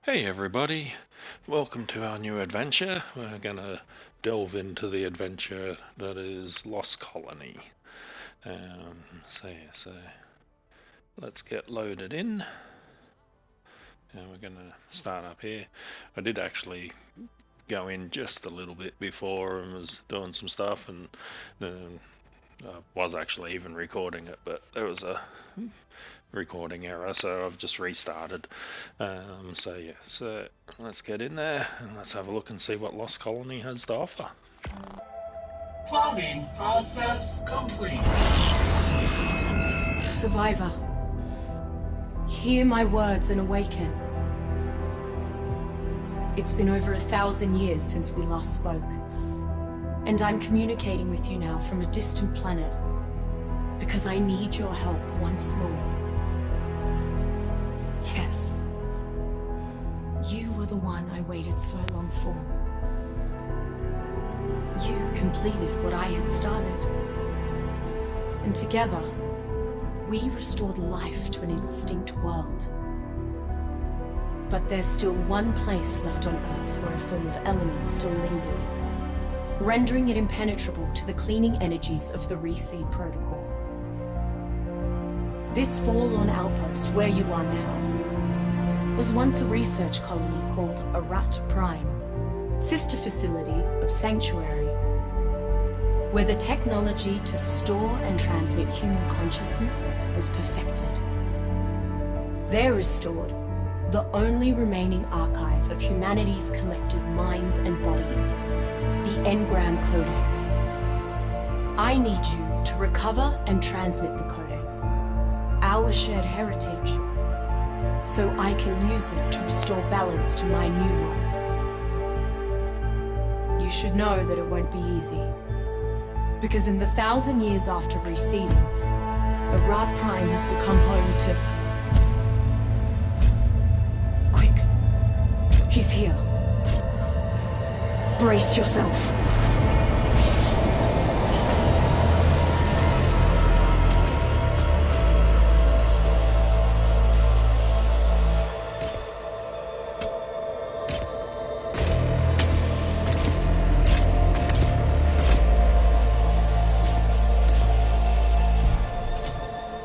Hey everybody, welcome to our new adventure. We're gonna delve into the adventure that is Lost Colony. So let's get loaded in. And we're gonna start up here. I did actually go in just a little bit before and was doing some stuff, and I was actually even recording it, but there was a recording error, so I've just restarted. So let's get in there and let's have a look and see what Lost Colony has to offer. Cloning process complete. Survivor, hear my words and awaken. It's been over 1,000 years since we last spoke, and I'm communicating with you now from a distant planet because I need your help once more. Yes, you were the one I waited so long for. You completed what I had started, and together, we restored life to an extinct world. But there's still one place left on Earth where a form of element still lingers, rendering it impenetrable to the cleaning energies of the Reseed Protocol. This forlorn outpost, where you are now, was once a research colony called Arat Prime, sister facility of Sanctuary, where the technology to store and transmit human consciousness was perfected. There is stored the only remaining archive of humanity's collective minds and bodies, the Engram Codex. I need you to recover and transmit the Codex, our shared heritage, so I can use it to restore balance to my new world. You should know that it won't be easy, because in the 1,000 years after reseeding, Arat Prime has become home to... Quick! He's here. Brace yourself.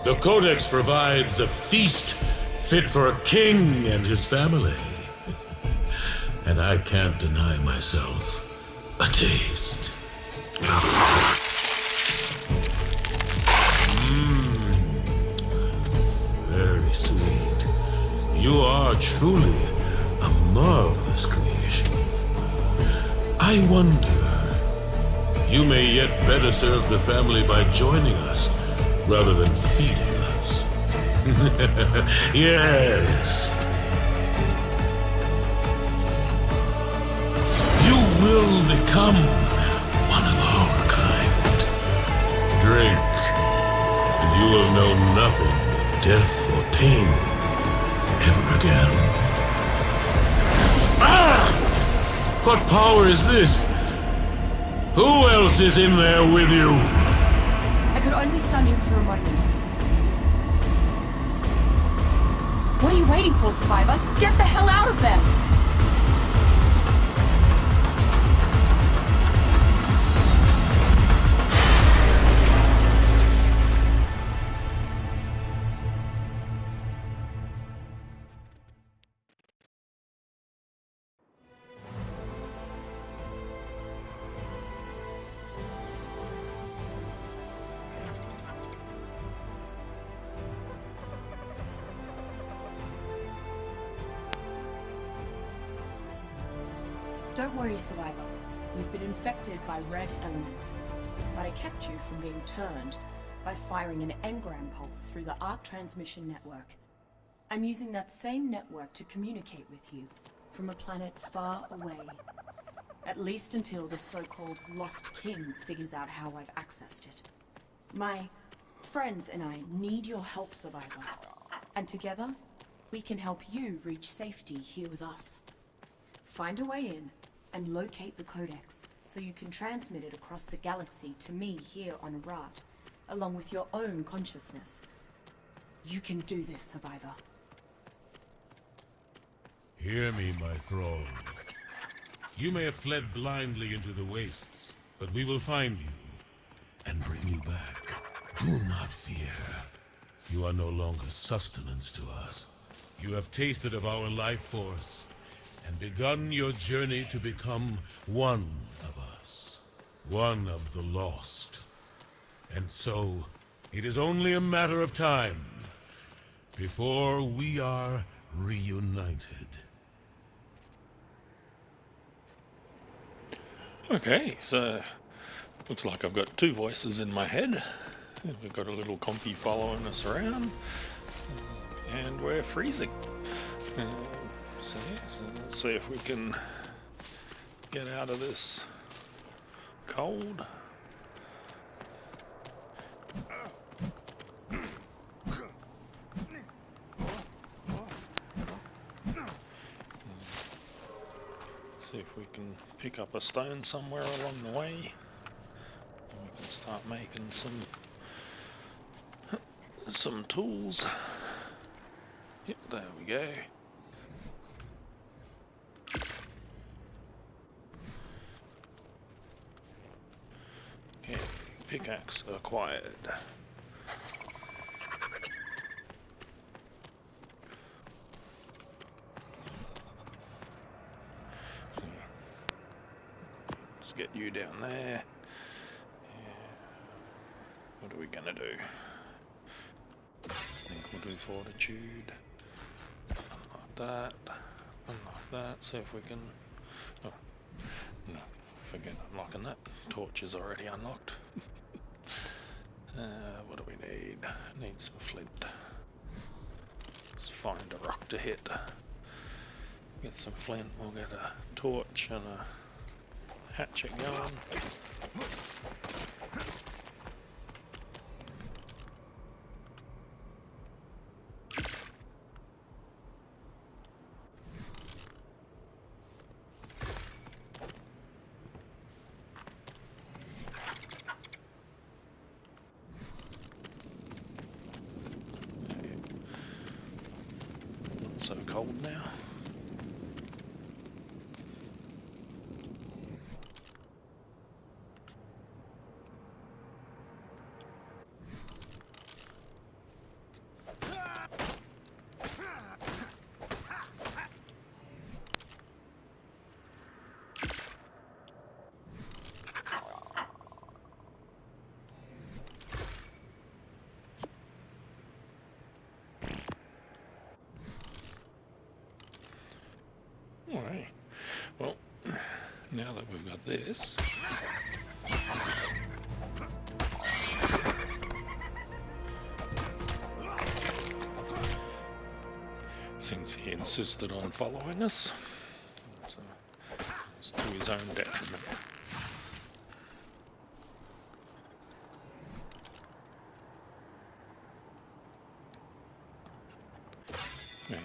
The Codex provides a feast fit for a king and his family. And I can't deny myself a taste. Very sweet. You are truly a marvelous creation. I wonder, you may yet better serve the family by joining us rather than feeding us. Yes. You will become one of our kind. Drink, and you will know nothing but death or pain ever again. Ah! What power is this? Who else is in there with you? I could only stun him for a moment. What are you waiting for, Survivor? Get the hell out of there! Don't worry, Survivor. You've been infected by Red Element. But I kept you from being turned by firing an engram pulse through the arc transmission network. I'm using that same network to communicate with you from a planet far away. At least until the so-called Lost King figures out how I've accessed it. My friends and I need your help, Survivor. And together, we can help you reach safety here with us. Find a way in and locate the Codex so you can transmit it across the galaxy to me here on Arat, along with your own consciousness. You can do this, Survivor. Hear me, my thrall. You may have fled blindly into the wastes, but we will find you and bring you back. Do not fear. You are no longer sustenance to us. You have tasted of our life force and begun your journey to become one of us. One of the lost. And so, it is only a matter of time before we are reunited. Okay, so looks like I've got two voices in my head. We've got a little compy following us around, and we're freezing. So let's see if we can get out of this cold. See if we can pick up a stone somewhere along the way. And we can start making some tools. Yep, there we go. Okay, pickaxe acquired. Let's get you down there. What are we gonna do? I think we'll do fortitude. Unlock that. Unlock that. See if we can. Oh, no, forget unlocking that. Torch is already unlocked. What do we need? Need some flint. Let's find a rock to hit. Get some flint. We'll get a torch and a hatchet going. Not so cold now. Alright, well, now that we've got this, since he insisted on following us, so it's to his own detriment. Yeah.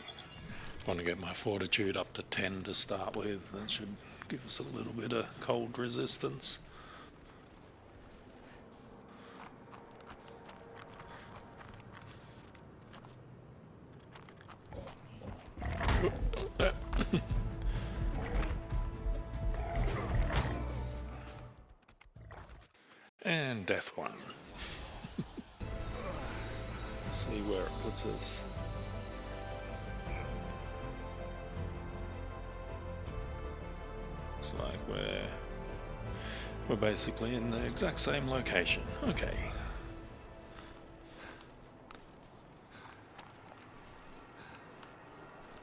Want to get my fortitude up to 10 to start with. That should give us a little bit of cold resistance. And death one. See where it puts us. Like we're basically in the exact same location. Okay.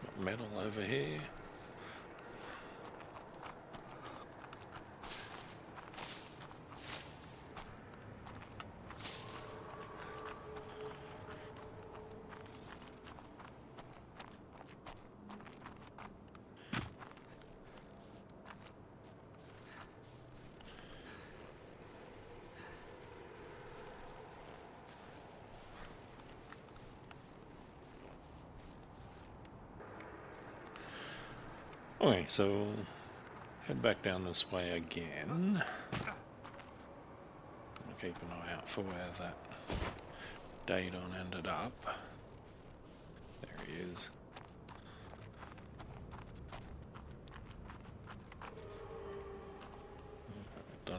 Got metal over here. Okay, so head back down this way again. I'll keep an eye out for where that Daedon ended up. There he is.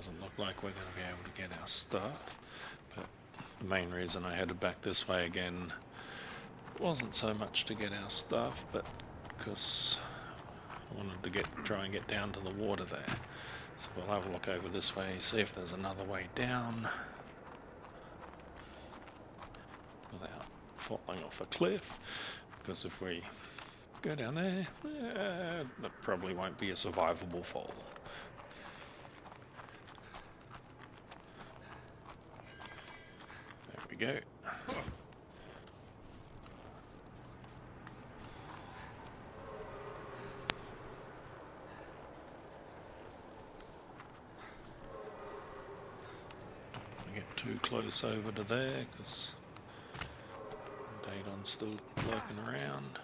doesn't look like we're going to be able to get our stuff, but the main reason I headed back this way again wasn't so much to get our stuff, but because I wanted to try and get down to the water there. So we'll have a look over this way, see if there's another way down without falling off a cliff, because if we go down there, that probably won't be a survivable fall. There we go. Don't get too close over to there, because Daedon's still lurking around.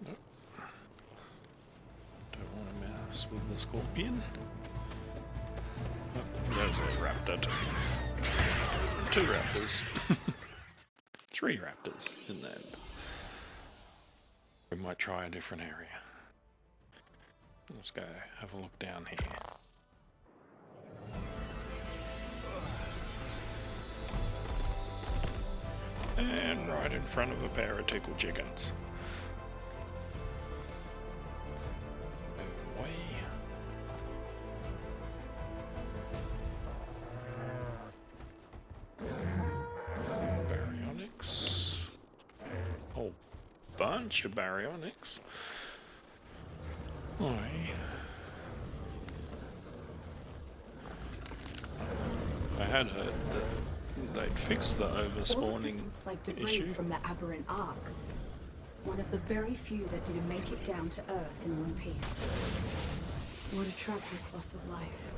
Nope. Don't want to mess with the scorpion. Oh, there's a raptor too. 2 raptors. 3 raptors in there. We might try a different area. Let's go have a look down here. And right in front of a pair of tickle chickens. Move away. Baryonyx. Whole bunch of baryonyx. I had heard that they'd fixed the overspawning looks like debris issue. from the aberrant ark. One of the very few that didn't make it down to Earth in one piece. What a tragic loss of life.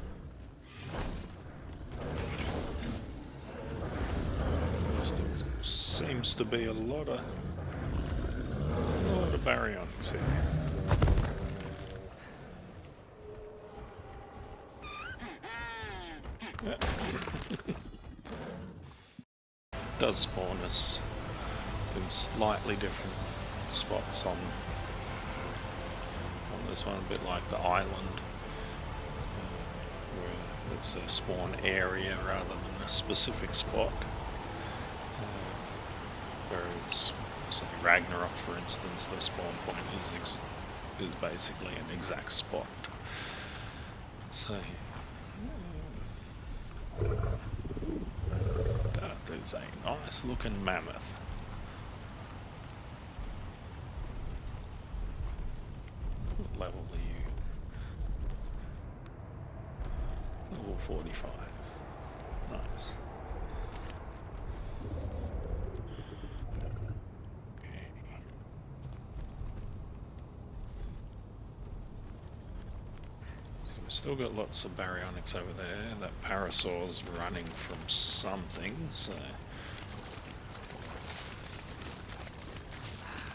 There seems to be a lot of baryonyx here. Does spawn us in slightly different spots on this one, a bit like the island, where it's a spawn area rather than a specific spot. Whereas, say Ragnarok, for instance, the spawn point is basically an exact spot. So. There's a nice looking mammoth. What level are you? Level 45. Nice. Okay. So we've still got lots of baryonyx over there. That parasaur's running from something, so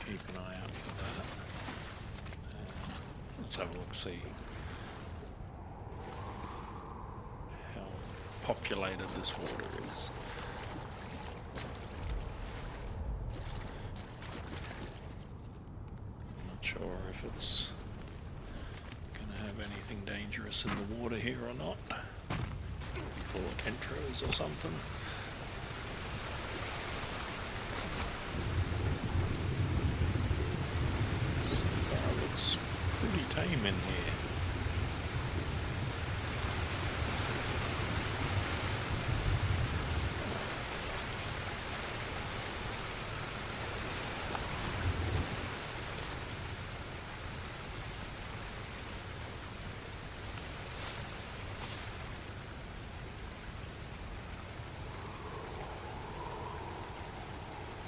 keep an eye out for that. Let's have a look, see how populated this water is. I'm not sure if it's gonna have anything dangerous in the water here or not. Full of chemtrails or something. Looks pretty tame in here.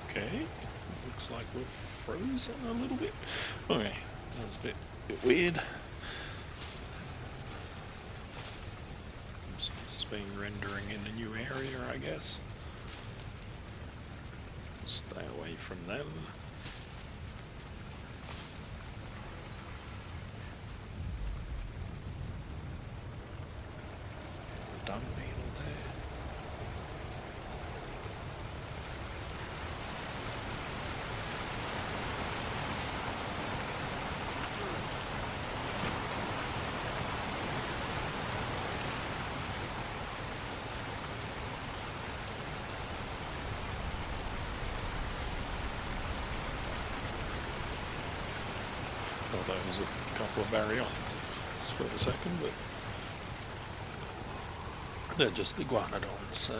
Okay, looks like we're frozen a little bit. Okay, that was a bit weird. It's been rendering in a new area, I guess. Stay away from them. Dung beetle there. those a couple of baryons for a second, but they're just iguanodons, so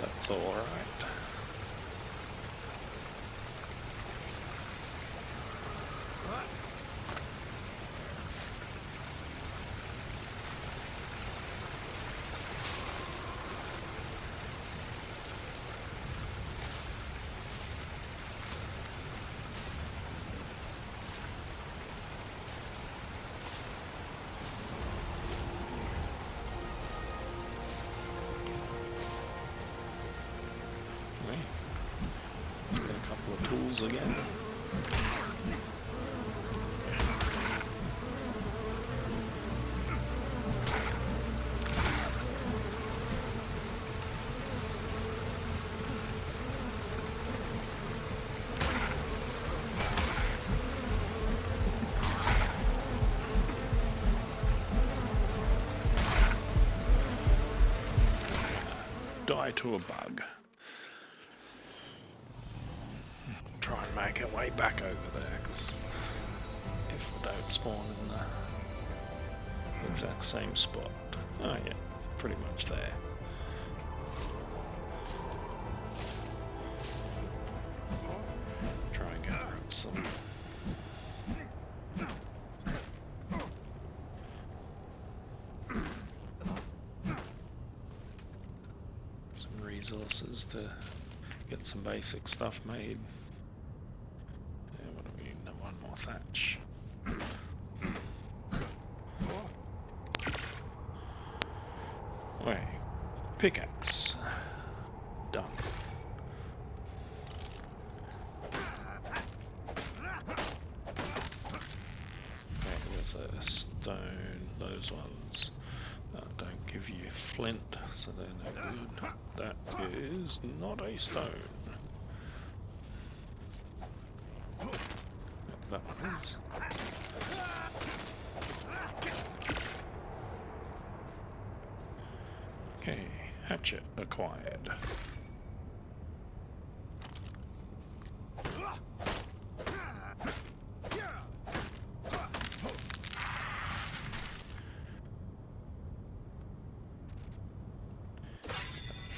that's alright. Let's get a couple of tools again. Die to a bug. Try and make our way back over there, because if we don't spawn in the exact same spot. Oh yeah, pretty much there. Try and gather up some resources to get some basic stuff made. Yeah, what do we need? One more thatch. Wait, pickaxe. Done. Okay, there's a stone. Those ones don't give you flint, so they're no good. That is not a stone. That one is. Okay, hatchet acquired.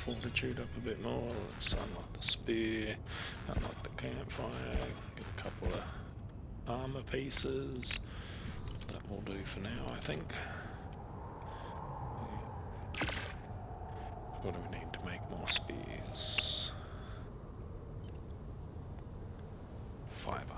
Fortitude up a bit more. Let's unlock the spear, unlock the campfire, get a couple of armor pieces. That will do for now, I think. What do we need to make more spears? Fiber.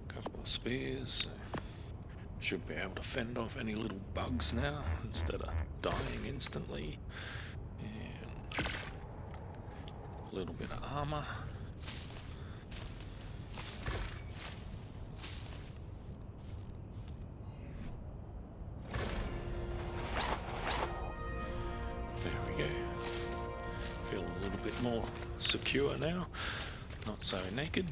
Couple of spears. Should be able to fend off any little bugs now instead of dying instantly. And a little bit of armor. There we go. Feel a little bit more secure now. Not so naked.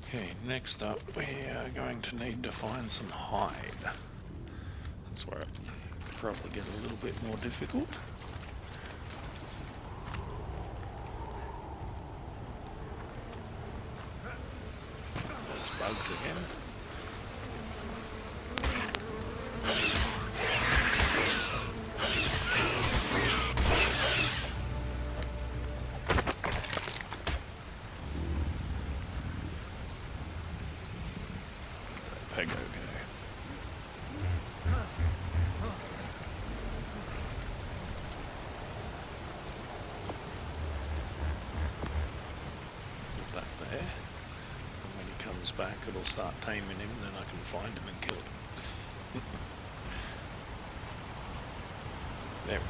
Okay, next up we are going to need to find some hide. That's where it probably gets a little bit more difficult. There's bugs again. Peg okay. Put that there. And when he comes back, it'll start taming him, then I can find him and kill him. There we go.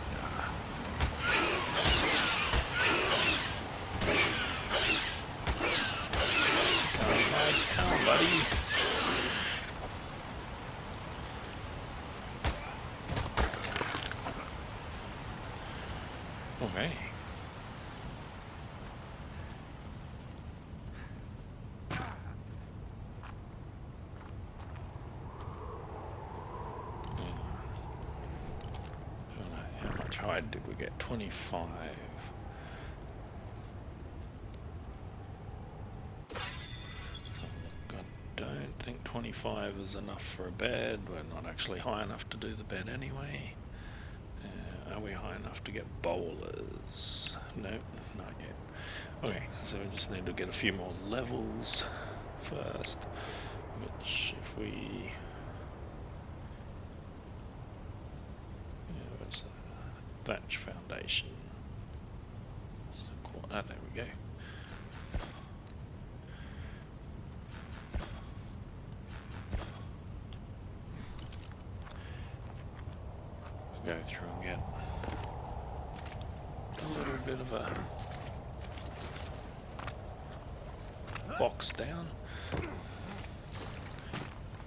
Come on, buddy. Okay. How much hide did we get? 25. I don't think 25 is enough for a bed. We're not actually high enough to do the bed anyway. Are we high enough to get bowlers? Nope, not yet. Okay, so we just need to get a few more levels first, which if we... what's thatch foundation? Ah, there we go. Go through and get a little bit of a box down.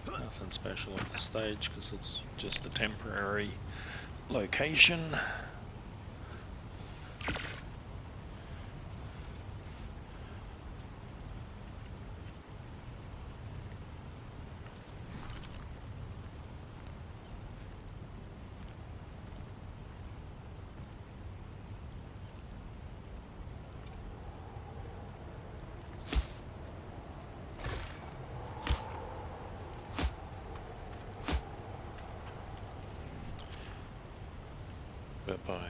Nothing special at this stage because it's just a temporary location. But by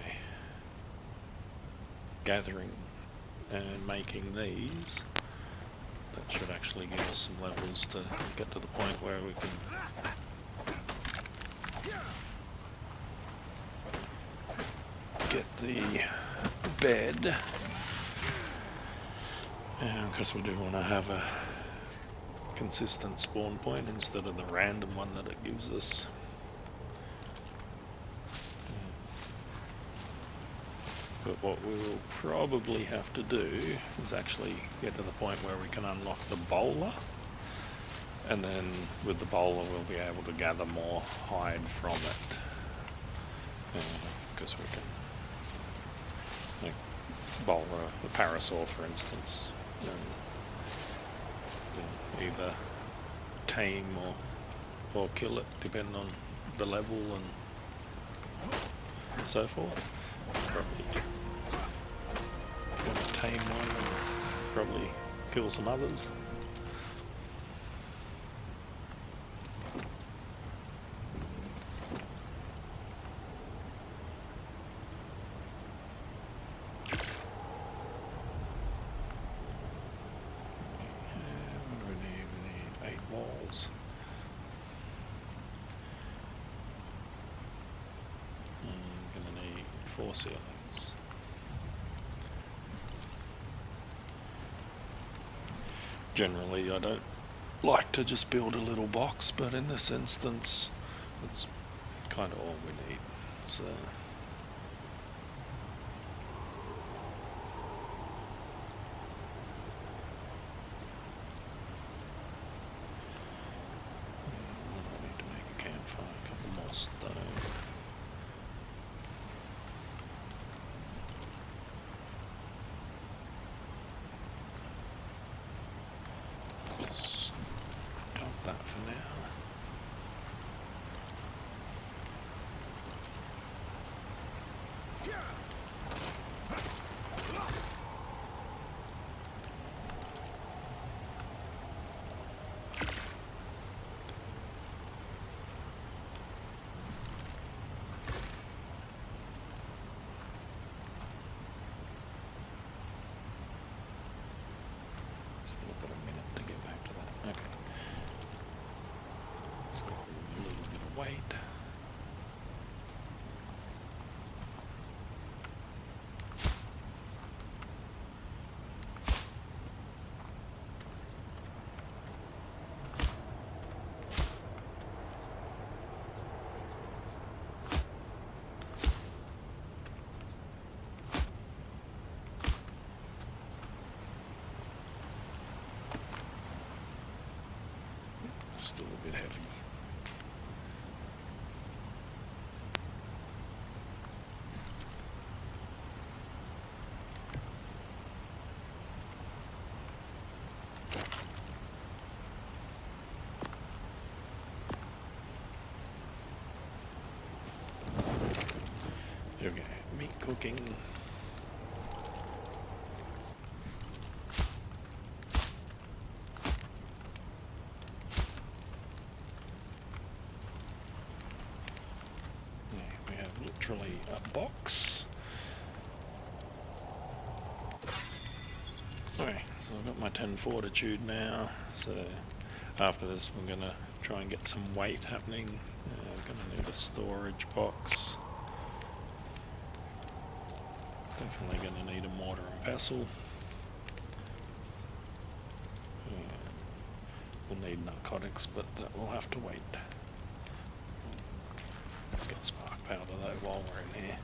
gathering and making these, that should actually give us some levels to get to the point where we can get the bed, because we do want to have a consistent spawn point instead of the random one that it gives us. But what we will probably have to do is actually get to the point where we can unlock the bowler, and then with the bowler we'll be able to gather more hide from it, because we can, like, bowler the parasaur for instance, either tame or kill it depending on the level and so forth. Probably want to tame one and probably kill some others. What do we need? We need 8 walls. Gonna need 4 ceilings. Generally I don't like to just build a little box, but in this instance it's kind of all we need. So I need to make a campfire, a couple more stone. Just dump that for now. Still got a minute to get back to that. Okay. So a little bit of weight. bit heavy. Here we go, meat cooking. We have literally a box. Okay, so I've got my 10 fortitude now, so after this we're going to try and get some weight happening. We're going to need a storage box. Definitely going to need a mortar and pestle. We'll need narcotics, but that will have to wait. Let's get spark powder though while we're in here.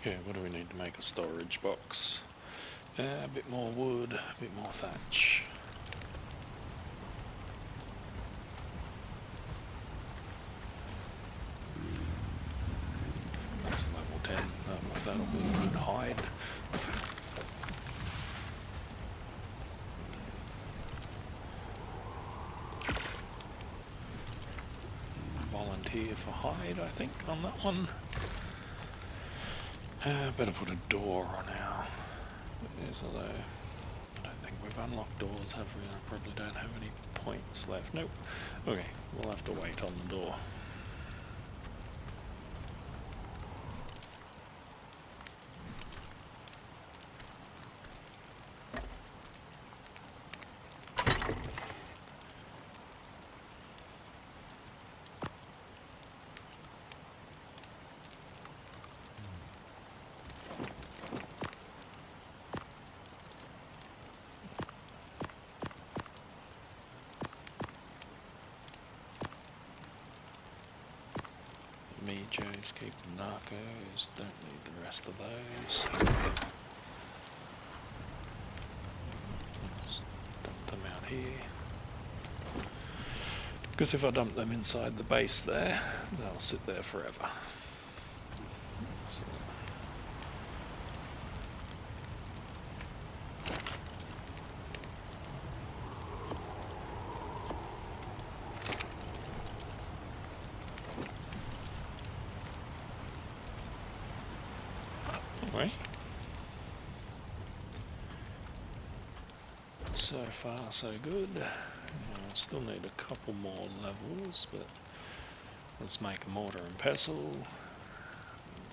Okay, what do we need to make a storage box? A bit more wood, a bit more thatch. That's level 10, that'll be a good hide. Volunteer for hide, I think, on that one. Better put a door on our... although I don't think we've unlocked doors, have we? I probably don't have any points left. Nope. Okay, we'll have to wait on the door. Joes, keep the narcos, don't need the rest of those. Let's dump them out here. Because if I dump them inside the base there, they'll sit there forever. So. So far so good. I still need a couple more levels, but let's make a mortar and pestle.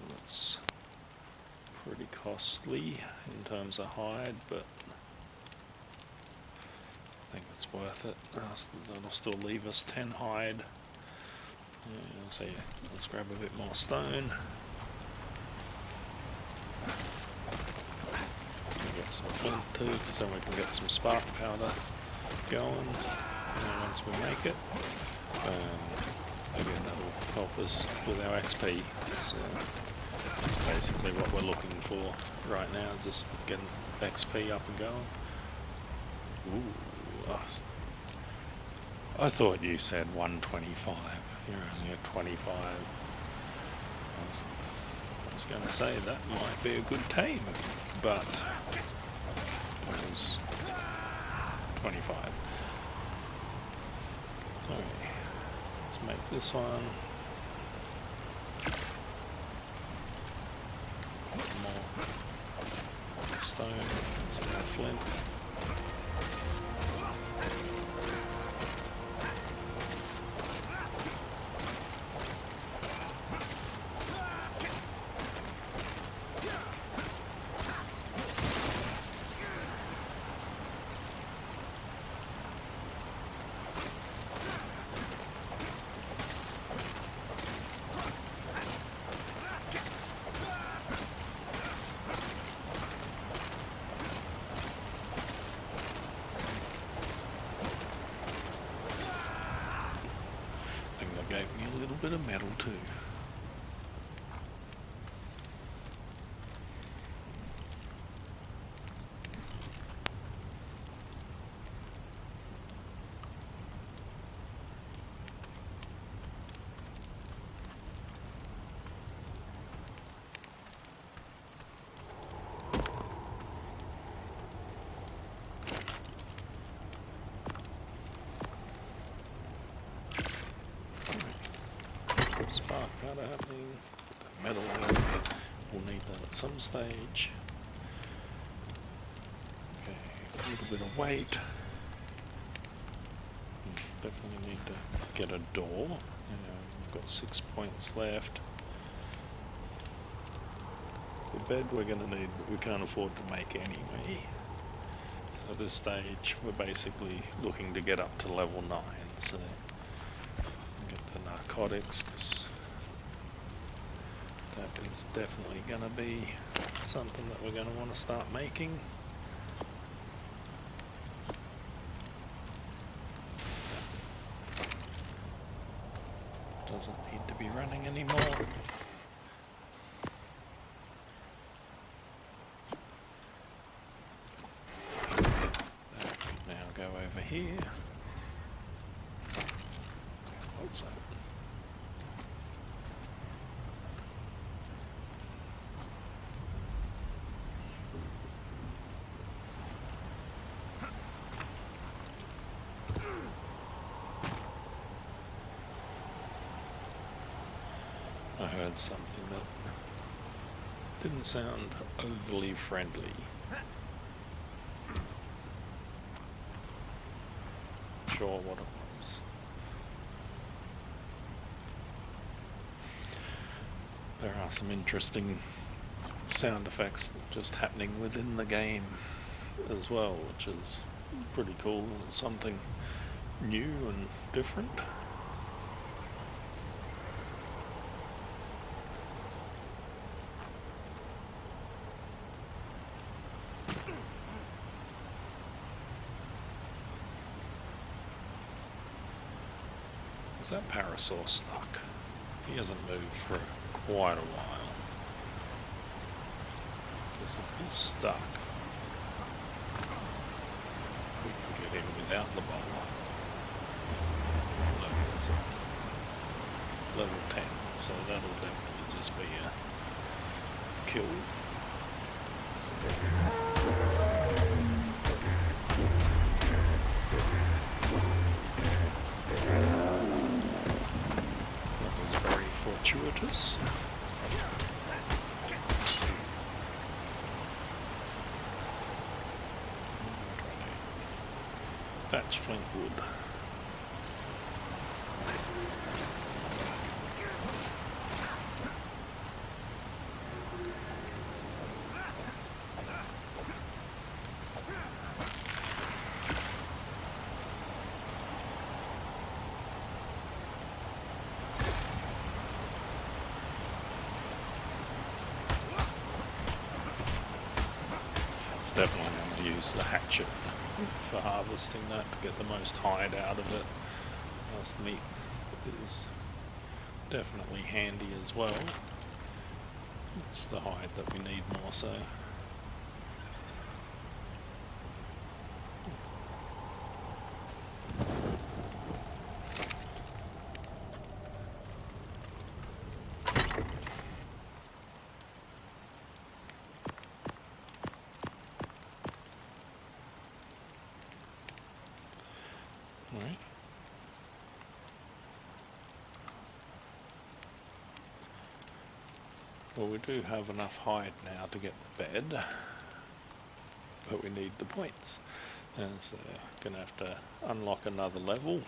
That's pretty costly in terms of hide, but I think it's worth it. That'll still leave us 10 hide. So yeah, let's grab a bit more stone. Get some flint too, because then we can get some spark powder going once we make it. Again, that'll help us with our XP. So that's basically what we're looking for right now, just getting XP up and going. Ooh, I thought you said 125. You're only at 25. I was going to say that might be a good team, but it was 25. Okay, let's make this one. Some more stone, some more flint. bit of metal too. Spark powder happening. The metal one. We'll need that at some stage. Okay, a little bit of weight. Definitely need to get a door. We've got 6 points left. The bed we're going to need, but we can't afford to make anyway. So at this stage, we're basically looking to get up to level 9. So get the narcotics, because that is definitely going to be something that we're going to want to start making. Doesn't need to be running anymore. That can now go over here. What's that? I heard something that didn't sound overly friendly. Sure what it was. There are some interesting sound effects just happening within the game as well, which is pretty cool. It's something new and different. Is that Parasaur stuck? He hasn't moved for quite a while. Guess if he's stuck, we can get him without the bowler. Level 10, so that'll definitely just be a kill. Fortuitous. Thatch flint wood. Definitely going to use the hatchet for harvesting that to get the most hide out of it. Most meat is definitely handy as well. It's the hide that we need more so. Right. Well, we do have enough hide now to get the bed, but we need the points, and so we're gonna have to unlock another level.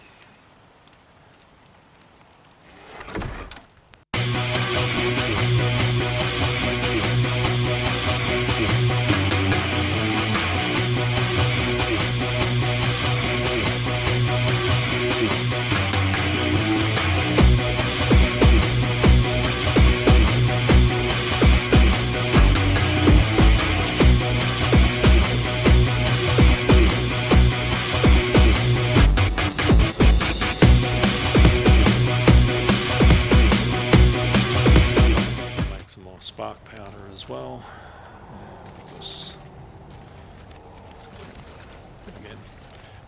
again,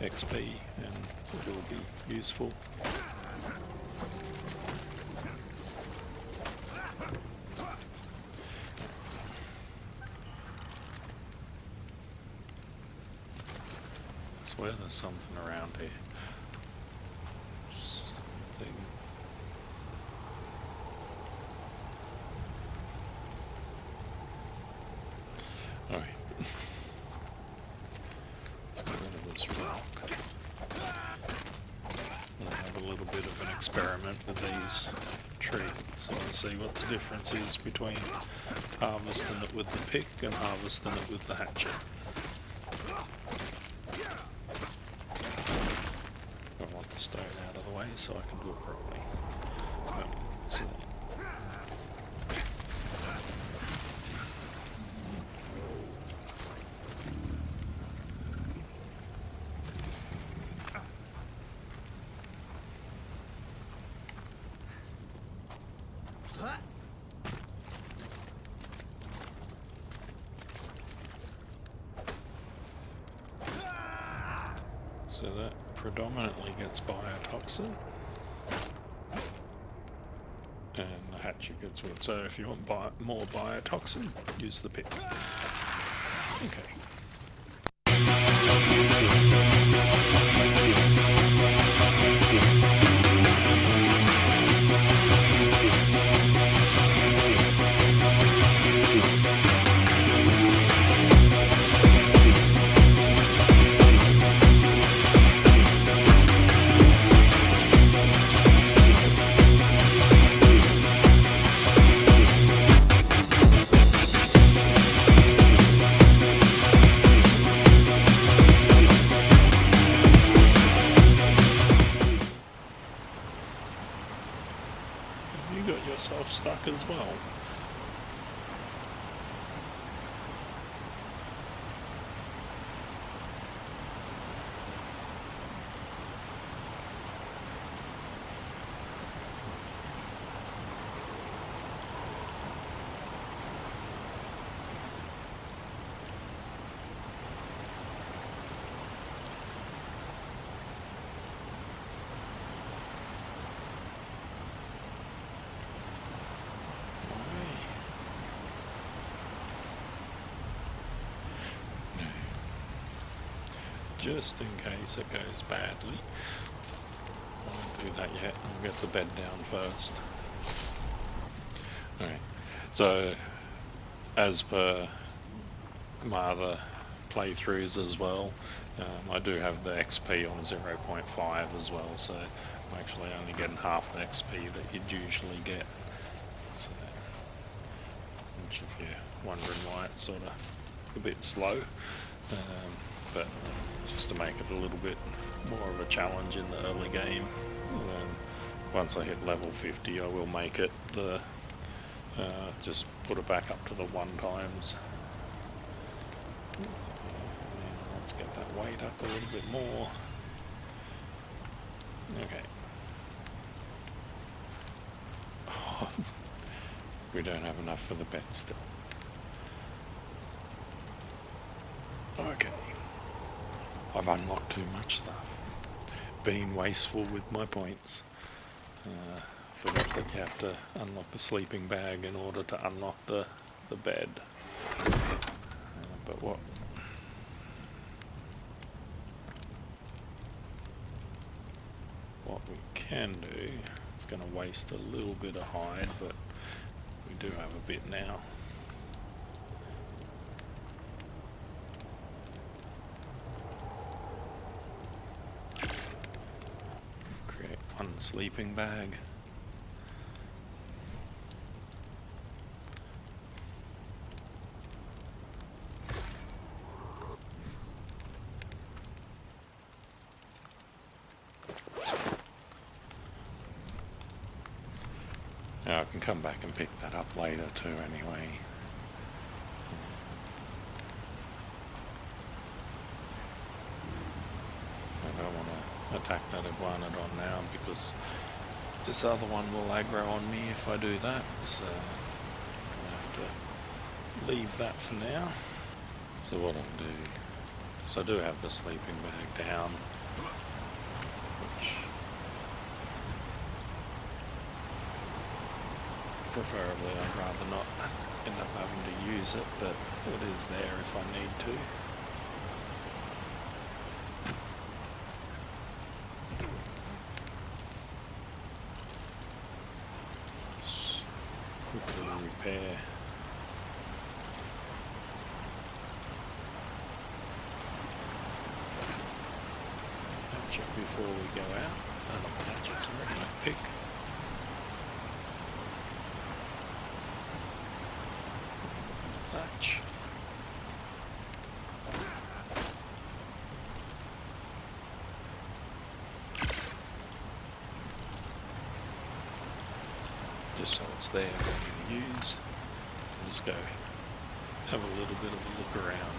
XP, and it will be useful. I swear there's something around here. Something. Alright. Let's get rid of this rock. And have a little bit of an experiment with these trees. So we'll see what the difference is between harvesting it with the pick and harvesting it with the hatchet. I want the stone out of the way so I can do it properly. So So that predominantly gets biotoxin, and the hatchet gets wood. So if you want more biotoxin, use the pick. Okay. You got yourself stuck as well. Just in case it goes badly. I won't do that yet. I'll get the bed down first. Alright, so as per my other playthroughs as well, I do have the XP on 0.5 as well, so I'm actually only getting half the XP that you'd usually get. So, which if you're wondering why it's sort of a bit slow, but just to make it a little bit more of a challenge in the early game. And then once I hit level 50 I will make it the just put it back up to the 1 times. Let's get that weight up a little bit more. Okay. Oh, we don't have enough for the bed still. Okay. I've unlocked too much stuff. Being wasteful with my points. Forgot that you have to unlock the sleeping bag in order to unlock the bed. But what we can do, it's going to waste a little bit of hide, but we do have a bit now. Create one sleeping bag. Now I can come back and pick that up later too anyway. I don't want to attack that iguanodon now because this other one will aggro on me if I do that, so I'm going to have to leave that for now. So what I'll do, So I do have the sleeping bag down, which preferably I'd rather not end up having to use it, but it is there if I need to. Just quickly repair. Check before we go out. Oh, the hatchet's already my pick. Thatch. Just so it's there for me to use. I'll just go have a little bit of a look around.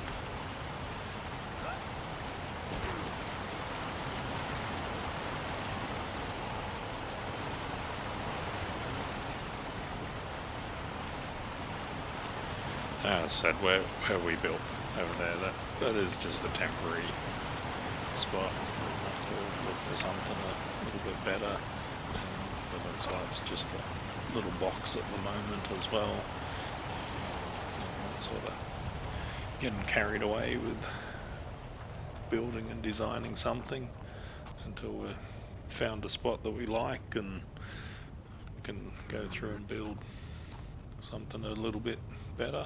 As I said, where we built over there, that is just a temporary spot. We'll have to look for something a little bit better. But that's why it's just a little box at the moment as well. Sort of getting carried away with building and designing something until we've found a spot that we like and can go through and build something a little bit better.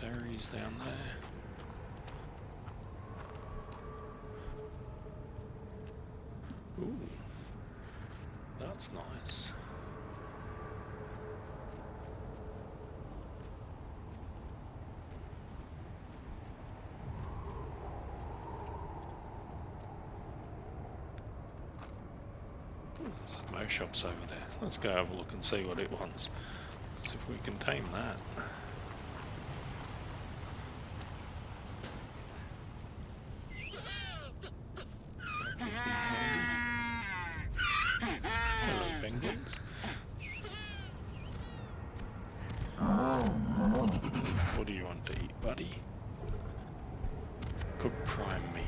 Ferries down there. Ooh, that's nice. Ooh, there's some Mo shops over there. Let's go have a look and see what it wants. See if we can tame that. What do you want to eat, buddy? Cooked prime meat.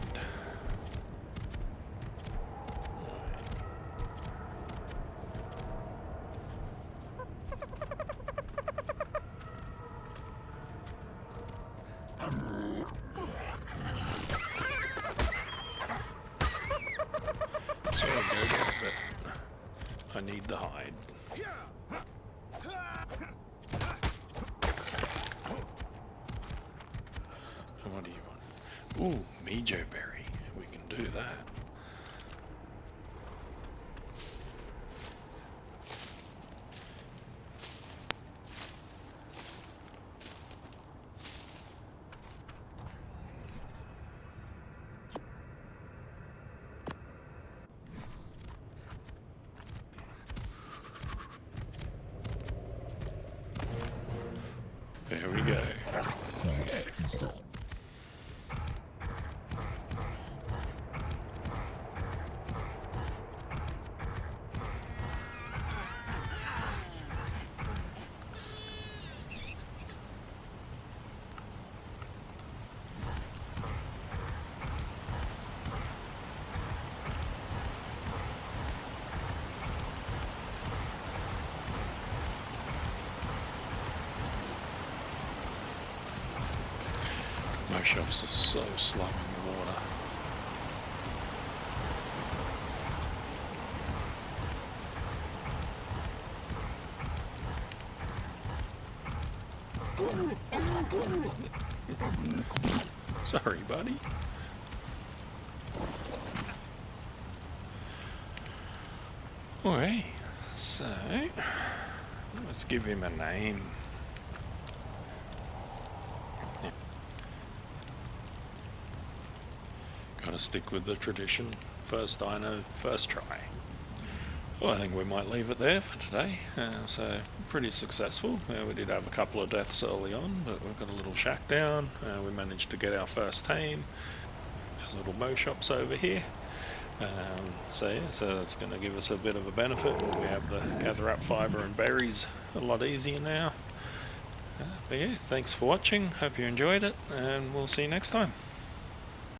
It's all good, but I need the hide. What do you want? Ooh, Mijo berry. We can do that. There we go. My shops are so slow in the water. Sorry, buddy. Alright, so let's give him a name. Gotta stick with the tradition. First dino, first try. Well, I think we might leave it there for today. So pretty successful. We did have a couple of deaths early on, but we've got a little shack down. We managed to get our first team. A little mo shops over here. So yeah, so that's going to give us a bit of a benefit. We have to gather up fibre and berries a lot easier now. But yeah, thanks for watching. Hope you enjoyed it, and we'll see you next time.